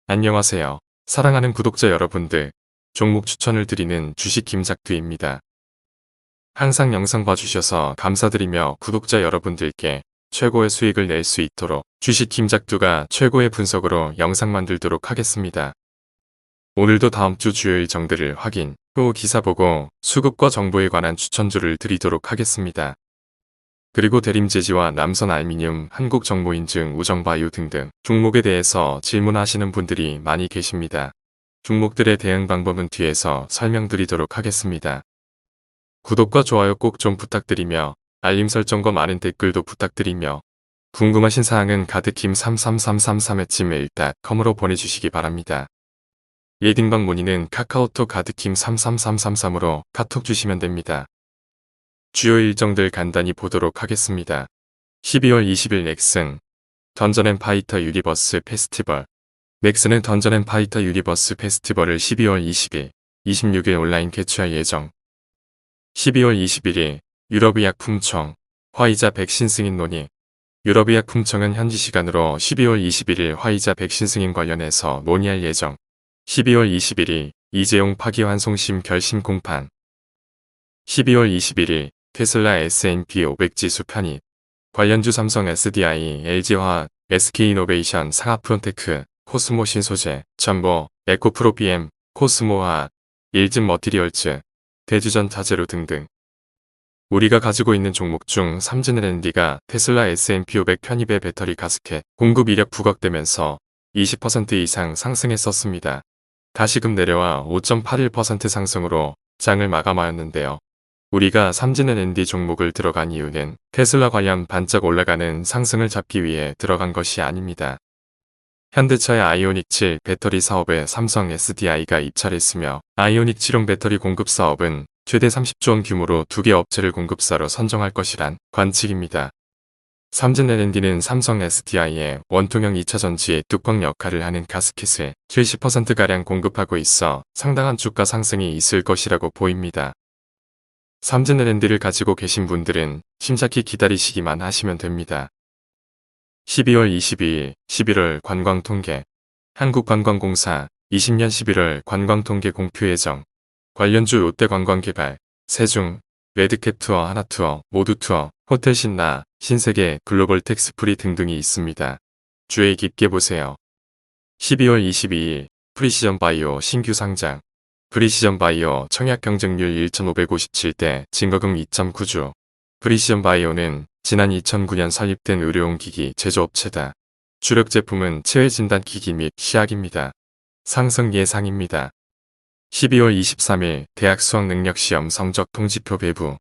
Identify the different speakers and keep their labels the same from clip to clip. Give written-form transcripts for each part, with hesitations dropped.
Speaker 1: 안녕하세요. 사랑하는 구독자 여러분들, 종목 추천을 드리는 주식 김작두입니다. 항상 영상 봐주셔서 감사드리며 구독자 여러분들께 최고의 수익을 낼 수 있도록 주식 김작두가 최고의 분석으로 영상 만들도록 하겠습니다. 오늘도 다음 주 주요 일정들을 확인 후 기사 보고 수급과 정보에 관한 추천주를 드리도록 하겠습니다. 그리고 대림제지와 남선알미늄, 한국정보인증, 우정바이오 등등 종목에 대해서 질문하시는 분들이 많이 계십니다. 종목들의 대응 방법은 뒤에서 설명드리도록 하겠습니다. 구독과 좋아요 꼭 좀 부탁드리며 알림 설정과 많은 댓글도 부탁드리며 궁금하신 사항은 가드킴33333@gmail.com으로 보내주시기 바랍니다. 예딩방 문의는 카카오톡 가드킴33333으로 카톡 주시면 됩니다. 주요 일정들 간단히 보도록 하겠습니다. 12월 20일 넥슨 던전 앤 파이터 유니버스 페스티벌 넥슨은 던전 앤 파이터 유니버스 페스티벌을 12월 20일, 26일 온라인 개최할 예정. 12월 21일 유럽의약품청 화이자 백신 승인 논의 유럽의약품청은 현지 시간으로 12월 21일 화이자 백신 승인 관련해서 논의할 예정. 12월 21일 이재용 파기환송심 결심 공판 12월 21일 테슬라 S&P 500 지수 편입 관련주 삼성 SDI, LG화학, SK이노베이션, 상하프론테크, 코스모 신소재, 전보, 에코프로 PM, 코스모화학, 일진 머티리얼즈, 대주전자재료 등등. 우리가 가지고 있는 종목 중 삼진LND가 테슬라 S&P 500 편입의 배터리 가스켓 공급 이력 부각되면서 20% 이상 상승했었습니다. 다시금 내려와 5.81% 상승으로 장을 마감하였는데요. 우리가 삼진LND 종목을 들어간 이유는 테슬라 관련 반짝 올라가는 상승을 잡기 위해 들어간 것이 아닙니다. 현대차의 아이오닉 7 배터리 사업에 삼성 SDI가 입찰했으며 아이오닉 7용 배터리 공급 사업은 최대 30조 원 규모로 2개 업체를 공급사로 선정할 것이란 관측입니다. 삼진LND는 삼성 SDI의 원통형 2차 전지의 뚜껑 역할을 하는 가스켓을 70%가량 공급하고 있어 상당한 주가 상승이 있을 것이라고 보입니다. 삼진LND를 가지고 계신 분들은 심사히 기다리시기만 하시면 됩니다. 12월 22일 11월 관광통계 한국관광공사 20년 11월 관광통계 공표 예정 관련주 롯데관광개발, 세종, 레드캡투어, 하나투어, 모두투어, 호텔신나, 신세계, 글로벌 텍스프리 등등이 있습니다. 주의 깊게 보세요. 12월 22일 프리시전바이오 신규 상장 프리시전바이오 청약 경쟁률 1,557대 증거금 2.9조 프리시전바이오는 지난 2009년 설립된 의료용기기 제조업체다. 주력 제품은 체외진단기기 및 시약입니다. 상승 예상입니다. 12월 23일 대학 수학능력시험 성적 통지표 배부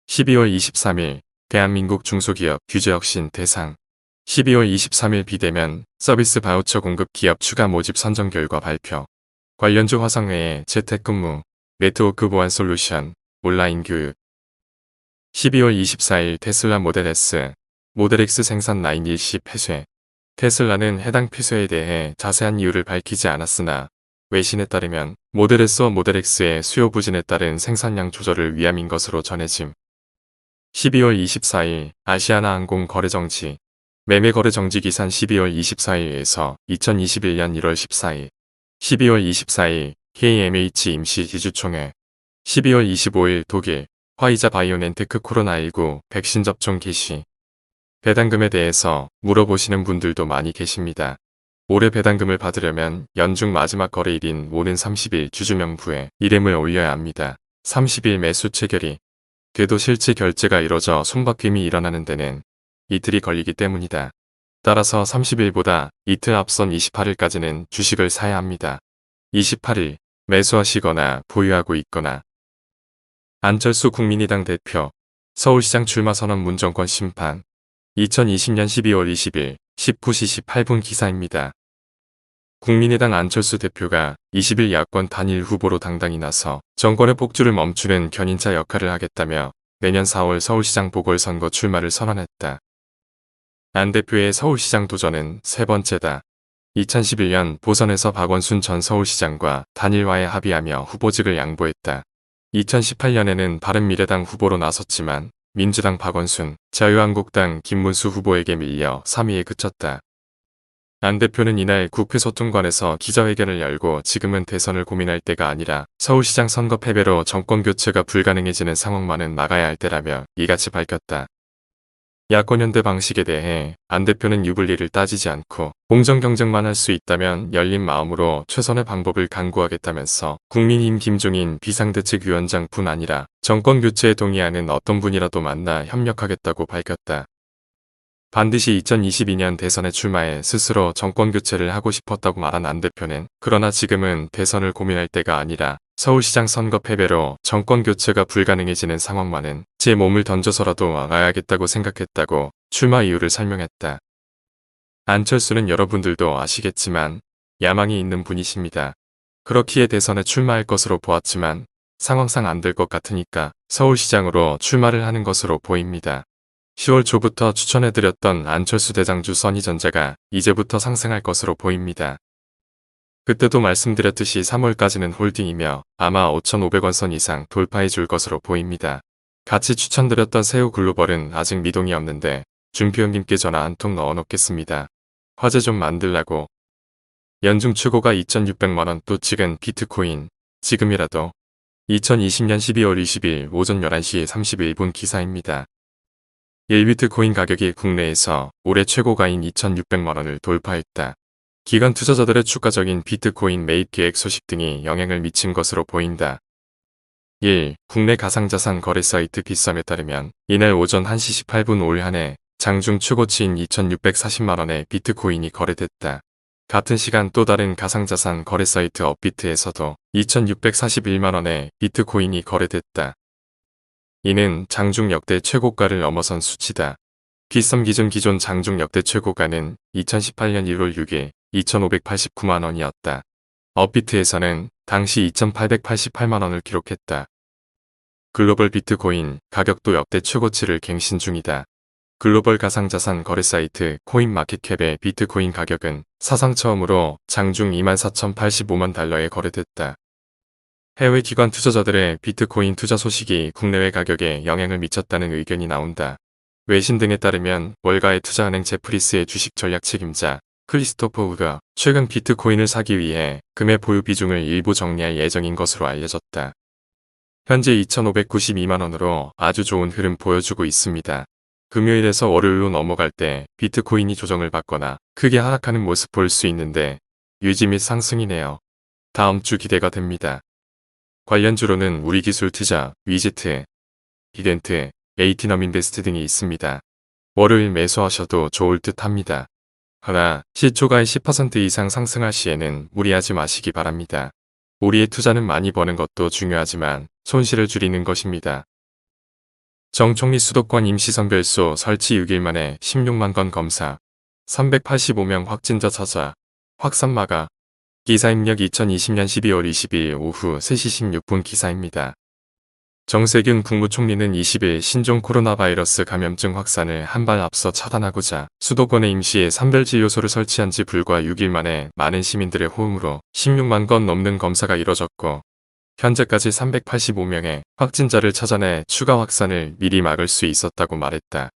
Speaker 1: 12월 23일 대한민국 중소기업 규제혁신 대상 12월 23일 비대면 서비스 바우처 공급 기업 추가 모집 선정 결과 발표 관련주 화성회의 재택근무, 네트워크 보안 솔루션, 온라인 교육 12월 24일 테슬라 모델 S, 모델 X 생산 라인 일시 폐쇄 테슬라는 해당 폐쇄에 대해 자세한 이유를 밝히지 않았으나 외신에 따르면 모델 S와 모델 X의 수요 부진에 따른 생산량 조절을 위함인 것으로 전해짐. 12월 24일 아시아나항공 거래정지 매매거래 정지 기산 12월 24일에서 2021년 1월 14일 12월 24일 KMH 임시 지주총회 12월 25일 독일 화이자 바이오엔테크 코로나19 백신 접종 개시 배당금에 대해서 물어보시는 분들도 많이 계십니다. 올해 배당금을 받으려면 연중 마지막 거래일인 오는 30일 주주명부에 이름을 올려야 합니다. 30일 매수 체결이 돼도 실제 결제가 이뤄져 손바뀜이 일어나는 데는 이틀이 걸리기 때문이다. 따라서 30일보다 이틀 앞선 28일까지는 주식을 사야 합니다. 28일 매수하시거나 보유하고 있거나 안철수 국민의당 대표 서울시장 출마 선언 문정권 심판 2020년 12월 20일 19시 18분 기사입니다. 국민의당 안철수 대표가 20일 야권 단일 후보로 당당히 나서 정권의 폭주를 멈추는 견인차 역할을 하겠다며 내년 4월 서울시장 보궐선거 출마를 선언했다. 안 대표의 서울시장 도전은 세 번째다. 2011년 보선에서 박원순 전 서울시장과 단일화에 합의하며 후보직을 양보했다. 2018년에는 바른미래당 후보로 나섰지만 민주당 박원순, 자유한국당 김문수 후보에게 밀려 3위에 그쳤다. 안 대표는 이날 국회 소통관에서 기자회견을 열고 지금은 대선을 고민할 때가 아니라 서울시장 선거 패배로 정권교체가 불가능해지는 상황만은 막아야 할 때라며 이같이 밝혔다. 야권연대 방식에 대해 안 대표는 유불리를 따지지 않고 공정 경쟁만 할 수 있다면 열린 마음으로 최선의 방법을 강구하겠다면서 국민의힘 김종인 비상대책위원장뿐 아니라 정권교체에 동의하는 어떤 분이라도 만나 협력하겠다고 밝혔다. 반드시 2022년 대선에 출마해 스스로 정권교체를 하고 싶었다고 말한 안 대표는 그러나 지금은 대선을 고민할 때가 아니라 서울시장 선거 패배로 정권교체가 불가능해지는 상황만은 제 몸을 던져서라도 막아야겠다고 생각했다고 출마 이유를 설명했다. 안철수는 여러분들도 아시겠지만 야망이 있는 분이십니다. 그렇기에 대선에 출마할 것으로 보았지만 상황상 안 될 것 같으니까 서울시장으로 출마를 하는 것으로 보입니다. 10월 초부터 추천해드렸던 안철수 대장주 선의전자가 이제부터 상승할 것으로 보입니다. 그때도 말씀드렸듯이 3월까지는 홀딩이며 아마 5,500원 선 이상 돌파해 줄 것으로 보입니다. 같이 추천드렸던 새우 글로벌은 아직 미동이 없는데 준표 형님께 전화 한 통 넣어놓겠습니다. 화제 좀 만들라고. 연중 최고가 2,600만원 또 찍은 비트코인. 지금이라도 2020년 12월 20일 오전 11시 31분 기사입니다. 1비트코인 가격이 국내에서 올해 최고가인 2,600만원을 돌파했다. 기관 투자자들의 추가적인 비트코인 매입 계획 소식 등이 영향을 미친 것으로 보인다. 1. 국내 가상자산 거래 사이트 빗썸에 따르면 이날 오전 1시 18분 올 한해 장중 최고치인 2,640만원의 비트코인이 거래됐다. 같은 시간 또 다른 가상자산 거래 사이트 업비트에서도 2,641만원의 비트코인이 거래됐다. 이는 장중 역대 최고가를 넘어선 수치다. 빗썸 기준 장중 역대 최고가는 2018년 1월 6일 2,589만원이었다. 업비트에서는 당시 2,888만원을 기록했다. 글로벌 비트코인 가격도 역대 최고치를 갱신 중이다. 글로벌 가상자산 거래 사이트 코인마켓캡의 비트코인 가격은 사상 처음으로 장중 24,085만 달러에 거래됐다. 해외 기관 투자자들의 비트코인 투자 소식이 국내외 가격에 영향을 미쳤다는 의견이 나온다. 외신 등에 따르면 월가의 투자은행 제프리스의 주식 전략 책임자 크리스토퍼 우가 최근 비트코인을 사기 위해 금의 보유 비중을 일부 정리할 예정인 것으로 알려졌다. 현재 2,592만원으로 아주 좋은 흐름 보여주고 있습니다. 금요일에서 월요일로 넘어갈 때 비트코인이 조정을 받거나 크게 하락하는 모습 볼 수 있는데 유지 및 상승이네요. 다음 주 기대가 됩니다. 관련주로는 우리기술투자, 위지트, 이덴트, 에이티넘인베스트 등이 있습니다. 월요일 매수하셔도 좋을 듯 합니다. 하나, 시초가의 10% 이상 상승할 시에는 무리하지 마시기 바랍니다. 우리의 투자는 많이 버는 것도 중요하지만 손실을 줄이는 것입니다. 정 총리 수도권 임시선별소 설치 6일 만에 16만 건 검사, 385명 확진자 찾아, 확산 막아. 기사 입력 2020년 12월 20일 오후 3시 16분 기사입니다. 정세균 국무총리는 20일 신종 코로나 바이러스 감염증 확산을 한 발 앞서 차단하고자 수도권에 임시의 선별진료소를 설치한 지 불과 6일 만에 많은 시민들의 호응으로 16만 건 넘는 검사가 이뤄졌고 현재까지 385명의 확진자를 찾아내 추가 확산을 미리 막을 수 있었다고 말했다.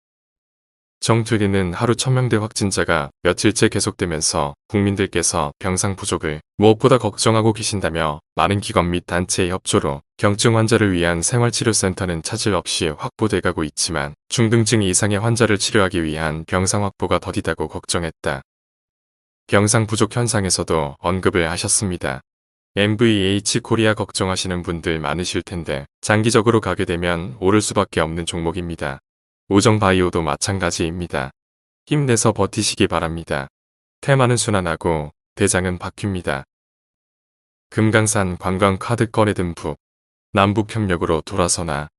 Speaker 1: 정 총리는 하루 1,000명대 확진자가 며칠째 계속되면서 국민들께서 병상 부족을 무엇보다 걱정하고 계신다며 많은 기관 및 단체의 협조로 경증 환자를 위한 생활치료센터는 차질 없이 확보돼가고 있지만 중등증 이상의 환자를 치료하기 위한 병상 확보가 더디다고 걱정했다. 병상 부족 현상에서도 언급을 하셨습니다. MVH 코리아 걱정하시는 분들 많으실 텐데 장기적으로 가게 되면 오를 수밖에 없는 종목입니다. 우정바이오도 마찬가지입니다. 힘내서 버티시기 바랍니다. 테마는 순환하고 대장은 바뀝니다. 금강산 관광카드 거래 듬뿍 남북협력으로 돌아서나.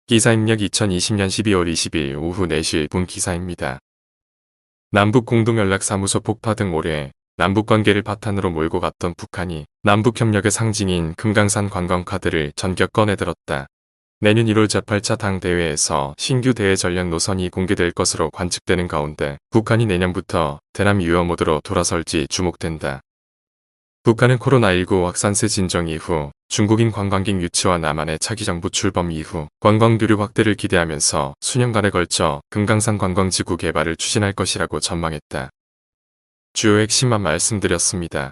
Speaker 1: 기사 입력 2020년 12월 20일 오후 4시 1분 기사입니다. 남북공동연락사무소 폭파 등 올해 남북관계를 바탕으로 몰고 갔던 북한이 남북협력의 상징인 금강산 관광카드를 전격 꺼내들었다. 내년 1월 제8차 당대회에서 신규 대외 전략 노선이 공개될 것으로 관측되는 가운데 북한이 내년부터 대남 유어 모드로 돌아설지 주목된다. 북한은 코로나19 확산세 진정 이후 중국인 관광객 유치와 남한의 차기 정부 출범 이후 관광교류 확대를 기대하면서 수년간에 걸쳐 금강산 관광지구 개발을 추진할 것이라고 전망했다. 주요 핵심만 말씀드렸습니다.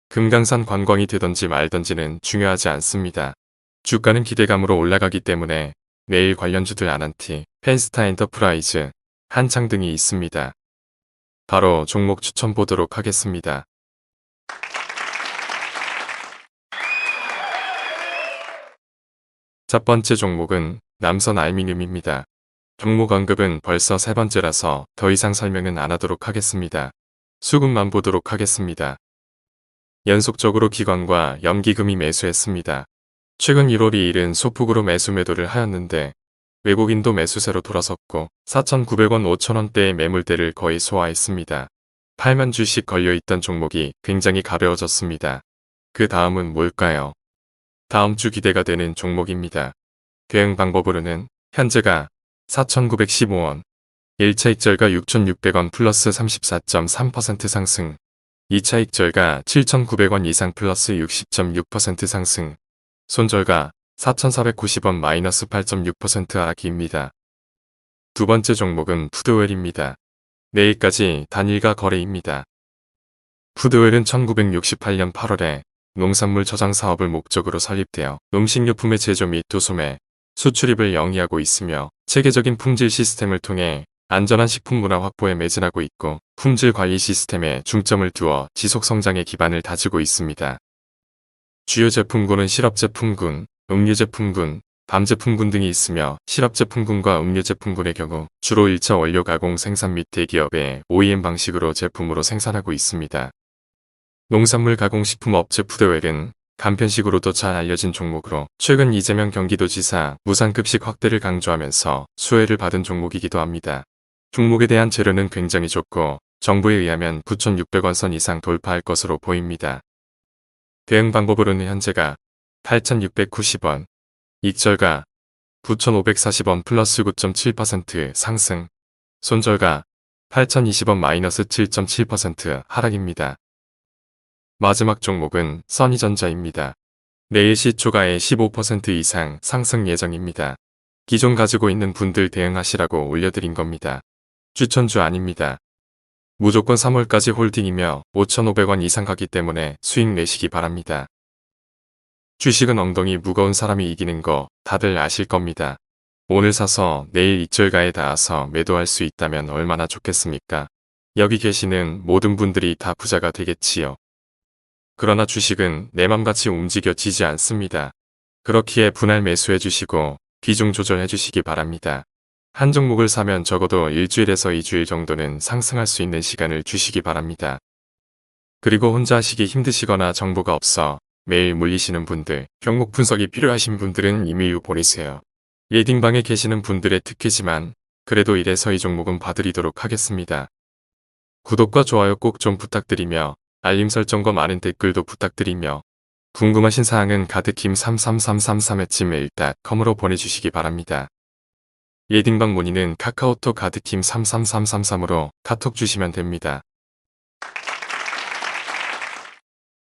Speaker 1: 금강산 관광이 되던지 말던지는 중요하지 않습니다. 주가는 기대감으로 올라가기 때문에 내일 관련주들 아난티, 펜스타 엔터프라이즈, 한창 등이 있습니다. 바로 종목 추천 보도록 하겠습니다. 첫 번째 종목은 남선 알미늄입니다. 종목 언급은 벌써 세 번째라서 더 이상 설명은 안 하도록 하겠습니다. 수급만 보도록 하겠습니다. 연속적으로 기관과 염기금이 매수했습니다. 최근 1월 2일은 소폭으로 매도를 하였는데 외국인도 매수세로 돌아섰고 4,900원 5,000원대의 매물대를 거의 소화했습니다. 8만 주씩 걸려있던 종목이 굉장히 가벼워졌습니다. 그 다음은 뭘까요? 다음 주 기대가 되는 종목입니다. 대응 방법으로는 현재가 4,915원, 1차 익절가 6,600원 플러스 34.3% 상승, 2차 익절가 7,900원 이상 플러스 60.6% 상승, 손절가 4,490원 마이너스 8.6% 하락입니다. 두 번째 종목은 푸드웰입니다. 내일까지 단일가 거래입니다. 푸드웰은 1968년 8월에 농산물 저장 사업을 목적으로 설립되어 음식료품의 제조 및 도소매, 수출입을 영위하고 있으며 체계적인 품질 시스템을 통해 안전한 식품 문화 확보에 매진하고 있고 품질 관리 시스템에 중점을 두어 지속 성장의 기반을 다지고 있습니다. 주요 제품군은 시럽제품군, 음료제품군, 밤제품군 등이 있으며 시럽제품군과 음료제품군의 경우 주로 1차 원료 가공 생산 및 대기업의 OEM 방식으로 제품으로 생산하고 있습니다. 농산물 가공식품 업체 푸드웰은 간편식으로도 잘 알려진 종목으로 최근 이재명 경기도지사 무상급식 확대를 강조하면서 수혜를 받은 종목이기도 합니다. 종목에 대한 재료는 굉장히 좋고 정부에 의하면 9,600원 선 이상 돌파할 것으로 보입니다. 대응 방법으로는 현재가 8,690원, 익절가 9,540원 플러스 9.7% 상승, 손절가 8,020원 마이너스 7.7% 하락입니다. 마지막 종목은 써니전자입니다. 내일 시초가의 15% 이상 상승 예정입니다. 기존 가지고 있는 분들 대응하시라고 올려드린 겁니다. 추천주 아닙니다. 무조건 3월까지 홀딩이며 5,500원 이상 가기 때문에 수익 내시기 바랍니다. 주식은 엉덩이 무거운 사람이 이기는 거 다들 아실 겁니다. 오늘 사서 내일 익절가에 닿아서 매도할 수 있다면 얼마나 좋겠습니까? 여기 계시는 모든 분들이 다 부자가 되겠지요. 그러나 주식은 내 맘같이 움직여지지 않습니다. 그렇기에 분할 매수해 주시고 비중 조절해 주시기 바랍니다. 한 종목을 사면 적어도 일주일에서 2주일 정도는 상승할 수 있는 시간을 주시기 바랍니다. 그리고 혼자 하시기 힘드시거나 정보가 없어 매일 물리시는 분들, 종목 분석이 필요하신 분들은 이메일 보내세요. 리딩방에 계시는 분들의 특혜지만 그래도 이래서 이 종목은 봐드리도록 하겠습니다. 구독과 좋아요 꼭 좀 부탁드리며 알림 설정과 많은 댓글도 부탁드리며 궁금하신 사항은 가드킴33333@gmail.com으로 보내주시기 바랍니다. 리딩방 문의는 카카오톡 가드킴33333으로 카톡 주시면 됩니다.